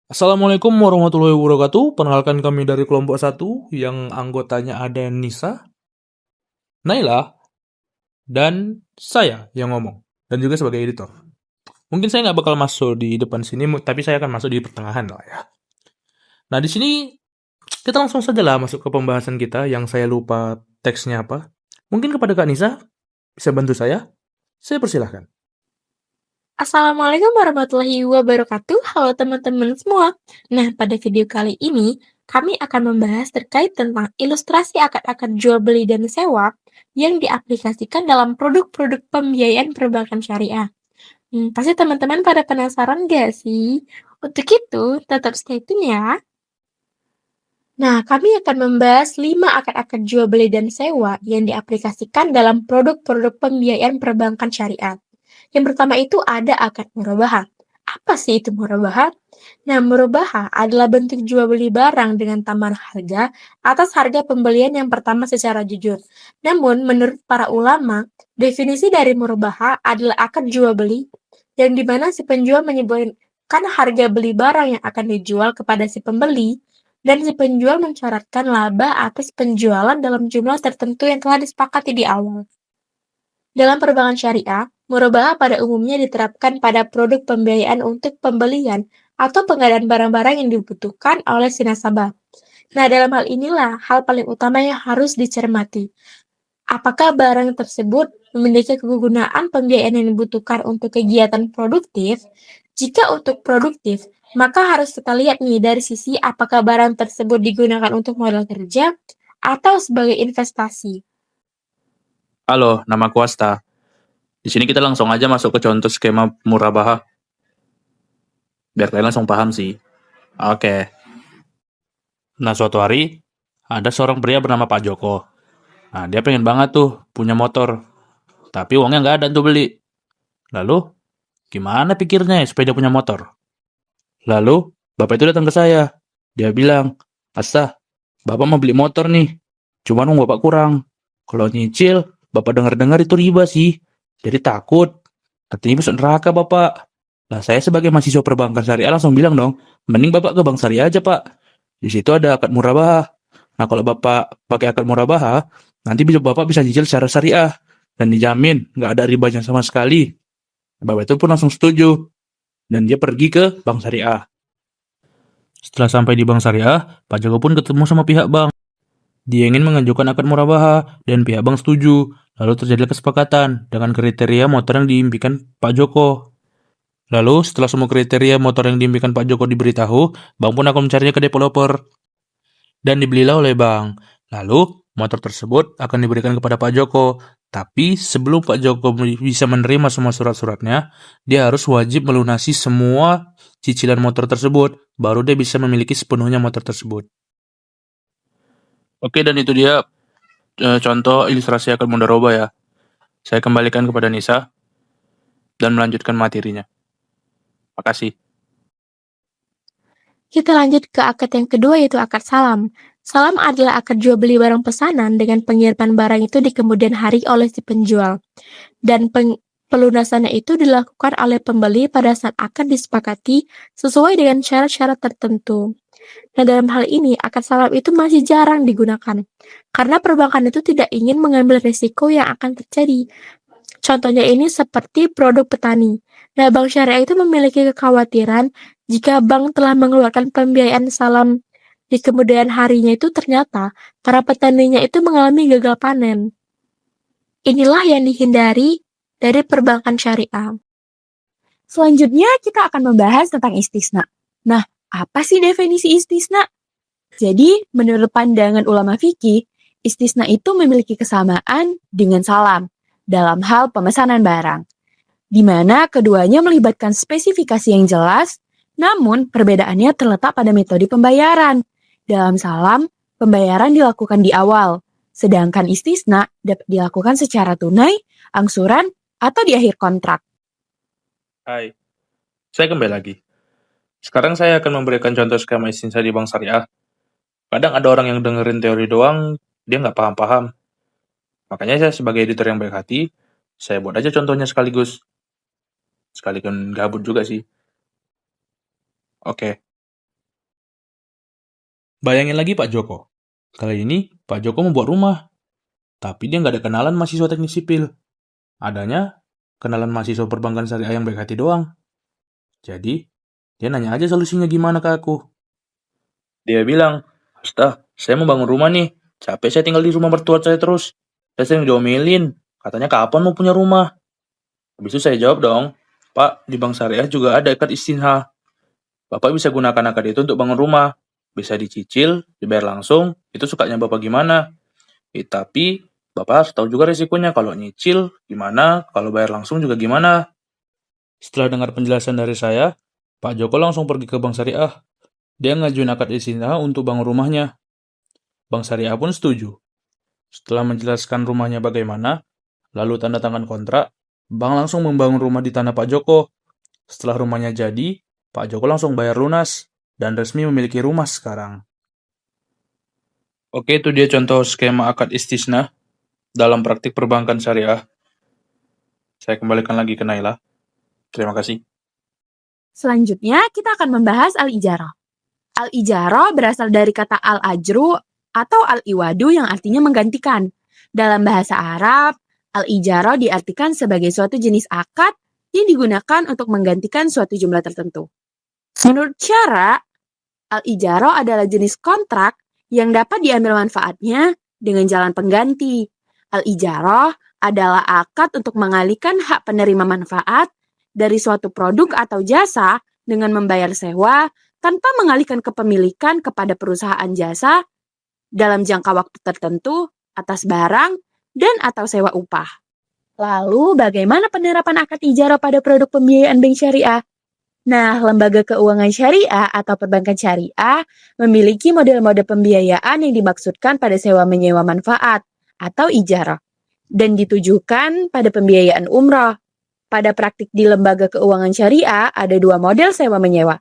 Assalamualaikum warahmatullahi wabarakatuh. Perkenalkan kami dari kelompok satu yang anggotanya ada Nisa, Naila, dan saya yang ngomong. Dan juga sebagai editor. Mungkin saya nggak bakal masuk di depan sini, tapi saya akan masuk di pertengahan lah ya. Nah di sini kita langsung saja lah masuk ke pembahasan kita yang saya lupa teksnya apa. Mungkin kepada Kak Nisa, bisa bantu saya? Saya persilahkan. Assalamualaikum warahmatullahi wabarakatuh. Halo teman-teman semua. Nah, pada video kali ini kami akan membahas terkait tentang ilustrasi akad-akad jual beli dan sewa yang diaplikasikan dalam produk-produk pembiayaan perbankan syariah. Pasti teman-teman pada penasaran gak sih? Untuk itu, tetap stay tune ya. Nah, kami akan membahas 5 akad-akad jual beli dan sewa yang diaplikasikan dalam produk-produk pembiayaan perbankan syariah. Yang pertama itu ada akad murabahah. Apa sih itu murabahah? Nah, murabahah adalah bentuk jual beli barang dengan tambahan harga atas harga pembelian yang pertama secara jujur. Namun, menurut para ulama, definisi dari murabahah adalah akad jual beli yang dimana si penjual menyebutkan harga beli barang yang akan dijual kepada si pembeli dan si penjual mensyaratkan laba atas penjualan dalam jumlah tertentu yang telah disepakati di awal. Dalam perbankan syariah, murabahah pada umumnya diterapkan pada produk pembiayaan untuk pembelian atau pengadaan barang-barang yang dibutuhkan oleh si nasabah. Nah, dalam hal inilah hal paling utama yang harus dicermati. Apakah barang tersebut memiliki kegunaan pembiayaan yang dibutuhkan untuk kegiatan produktif? Jika untuk produktif, maka harus kita lihat nih dari sisi apakah barang tersebut digunakan untuk modal kerja atau sebagai investasi. Halo, nama aku Asta. Di sini kita langsung aja masuk ke contoh skema murabahah, biar kalian langsung paham sih. Oke. Nah suatu hari, ada seorang pria bernama Pak Joko. Nah dia pengen banget tuh punya motor. Tapi uangnya nggak ada untuk beli. Lalu, gimana pikirnya ya supaya dia punya motor? Lalu, bapak itu datang ke saya. Dia bilang, Asta, bapak mau beli motor nih. Cuman uang bapak kurang. Kalau nyicil, bapak dengar-dengar itu riba sih. Jadi takut. Katanya masuk neraka bapak. Lah saya sebagai mahasiswa perbankan syariah langsung bilang dong, mending bapak ke bank syariah aja pak. Di situ ada akad murabahah. Nah kalau bapak pakai akad murabahah, nanti bapak bisa nyicil secara syariah. Dan dijamin nggak ada ribanya sama sekali. Bapak itu pun langsung setuju. Dan dia pergi ke bank syariah. Setelah sampai di bank syariah, Pak Joko pun ketemu sama pihak bank. Dia ingin mengajukan akad murabahah dan pihak bank setuju. Lalu terjadi kesepakatan dengan kriteria motor yang diimpikan Pak Joko. Lalu setelah semua kriteria motor yang diimpikan Pak Joko diberitahu, bank pun akan mencarinya ke developer dan dibelilah oleh bank. Lalu motor tersebut akan diberikan kepada Pak Joko. Tapi sebelum Pak Joko bisa menerima semua surat-suratnya, dia harus wajib melunasi semua cicilan motor tersebut, baru dia bisa memiliki sepenuhnya motor tersebut. Oke, dan itu dia contoh ilustrasi akad mudharabah ya. Saya kembalikan kepada Nisa dan melanjutkan materinya. Makasih. Kita lanjut ke akad yang kedua yaitu akad salam. Salam adalah akad jual beli barang pesanan dengan pengiriman barang itu di kemudian hari oleh si penjual. Dan pelunasannya itu dilakukan oleh pembeli pada saat akad disepakati sesuai dengan syarat-syarat tertentu. Nah, dalam hal ini, akad salam itu masih jarang digunakan, karena perbankan itu tidak ingin mengambil risiko yang akan terjadi. Contohnya ini seperti produk petani. Nah, bank syariah itu memiliki kekhawatiran jika bank telah mengeluarkan pembiayaan salam di kemudian harinya itu ternyata para petaninya itu mengalami gagal panen. Inilah yang dihindari dari perbankan syariah. Selanjutnya kita akan membahas tentang istisna. Nah, apa sih definisi istisna? Jadi, menurut pandangan ulama fikih, istisna itu memiliki kesamaan dengan salam dalam hal pemesanan barang, di mana keduanya melibatkan spesifikasi yang jelas, namun perbedaannya terletak pada metode pembayaran. Dalam salam, pembayaran dilakukan di awal, sedangkan istisna dapat dilakukan secara tunai, angsuran, atau di akhir kontrak. Hai, saya kembali lagi. Sekarang saya akan memberikan contoh skema istinsa di bank syariah. Kadang ada orang yang dengerin teori doang, dia nggak paham-paham. Makanya saya sebagai editor yang baik hati, saya buat aja contohnya sekaligus. Sekalian gabut juga sih. Oke. Bayangin lagi Pak Joko. Kali ini Pak Joko membuat rumah, tapi dia nggak ada kenalan mahasiswa teknik sipil. Adanya kenalan mahasiswa perbankan syariah yang baik hati doang. Jadi, dia nanya aja solusinya gimana ke aku. Dia bilang, Ustaz, saya mau bangun rumah nih. Capek saya tinggal di rumah mertua saya terus. Saya sering diomelin. Katanya kapan mau punya rumah? Habis itu saya jawab dong, Pak, di Bank Syariah juga ada akad istinha. Bapak bisa gunakan akad itu untuk bangun rumah. Bisa dicicil, dibayar langsung, itu sukanya Bapak gimana? Tapi Bapak harus tahu juga resikonya. Kalau nyicil gimana, kalau bayar langsung juga gimana. Setelah dengar penjelasan dari saya, Pak Joko langsung pergi ke Bank Syariah. Dia ngajuin akad istinha untuk bangun rumahnya. Bank Syariah pun setuju. Setelah menjelaskan rumahnya bagaimana, lalu tanda tangan kontrak, bank langsung membangun rumah di tanah Pak Joko. Setelah rumahnya jadi, Pak Joko langsung bayar lunas dan resmi memiliki rumah sekarang. Oke, itu dia contoh skema akad istisna dalam praktik perbankan syariah. Saya kembalikan lagi ke Naila. Terima kasih. Selanjutnya, kita akan membahas al-ijarah. Al-ijarah berasal dari kata al-ajru atau al-iwadu yang artinya menggantikan. Dalam bahasa Arab, al-ijarah diartikan sebagai suatu jenis akad yang digunakan untuk menggantikan suatu jumlah tertentu. Menurut syara, al-ijarah adalah jenis kontrak yang dapat diambil manfaatnya dengan jalan pengganti. Al-ijarah adalah akad untuk mengalihkan hak penerima manfaat dari suatu produk atau jasa dengan membayar sewa tanpa mengalihkan kepemilikan kepada perusahaan jasa dalam jangka waktu tertentu atas barang dan atau sewa upah. Lalu, bagaimana penerapan akad ijarah pada produk pembiayaan bank syariah? Nah, lembaga keuangan syariah atau perbankan syariah memiliki model-model pembiayaan yang dimaksudkan pada sewa-menyewa manfaat atau ijarah dan ditujukan pada pembiayaan umroh. Pada praktik di lembaga keuangan syariah ada dua model sewa-menyewa.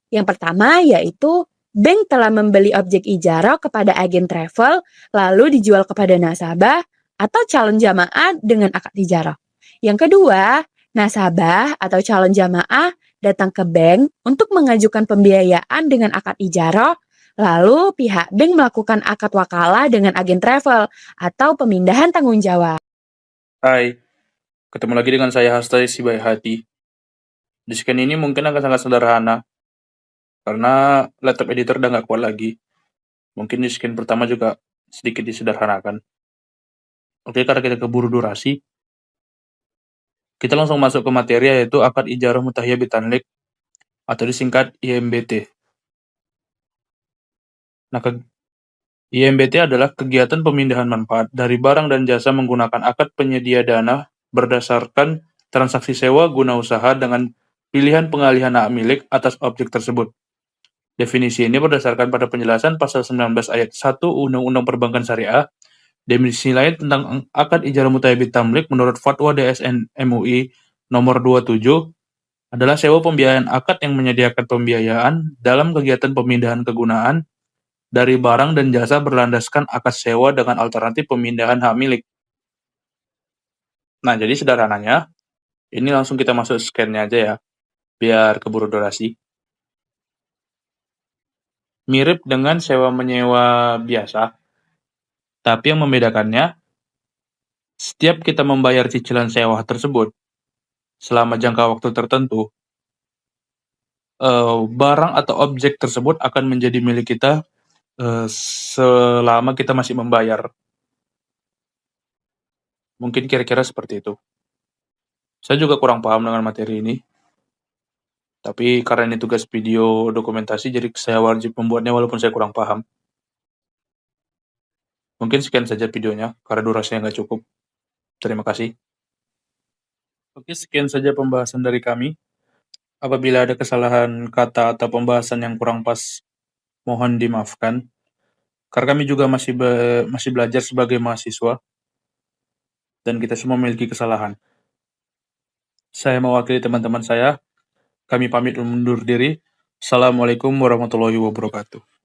Yang pertama yaitu bank telah membeli objek ijarah kepada agen travel lalu dijual kepada nasabah atau calon jamaah dengan akad ijarah. Yang kedua, nasabah atau calon jamaah datang ke bank untuk mengajukan pembiayaan dengan akad ijarah, lalu pihak bank melakukan akad wakalah dengan agen travel atau pemindahan tanggung jawab. Hai, ketemu lagi dengan saya Hasta si baik hati. Di scan ini mungkin akan sangat sederhana, karena laptop editor udah nggak kuat lagi. Mungkin di scan pertama juga sedikit disederhanakan. Oke, karena kita keburu durasi, kita langsung masuk ke materi yaitu akad ijarah mutahiyah bitanlik atau disingkat IMBT. Nah, IMBT adalah kegiatan pemindahan manfaat dari barang dan jasa menggunakan akad penyedia dana berdasarkan transaksi sewa guna usaha dengan pilihan pengalihan hak milik atas objek tersebut. Definisi ini berdasarkan pada penjelasan pasal 19 ayat 1 Undang-Undang Perbankan Syariah. Definisi lain tentang akad ijarah mutahiyah bitamlik menurut Fatwa DSN MUI nomor 27 adalah sewa pembiayaan akad yang menyediakan pembiayaan dalam kegiatan pemindahan kegunaan dari barang dan jasa berlandaskan akad sewa dengan alternatif pemindahan hak milik. Nah, jadi sederhananya, ini langsung kita masuk scan-nya aja ya, biar keburu durasi. Mirip dengan sewa-menyewa biasa, tapi yang membedakannya, setiap kita membayar cicilan sewa tersebut, selama jangka waktu tertentu, barang atau objek tersebut akan menjadi milik kita selama kita masih membayar. Mungkin kira-kira seperti itu. Saya juga kurang paham dengan materi ini. Tapi karena ini tugas video dokumentasi, jadi saya wajib membuatnya walaupun saya kurang paham. Mungkin sekian saja videonya, karena durasinya nggak cukup. Terima kasih. Oke, sekian saja pembahasan dari kami. Apabila ada kesalahan kata atau pembahasan yang kurang pas, mohon dimaafkan. Karena kami juga masih belajar sebagai mahasiswa, dan kita semua memiliki kesalahan. Saya mewakili teman-teman saya. Kami pamit undur diri. Assalamualaikum warahmatullahi wabarakatuh.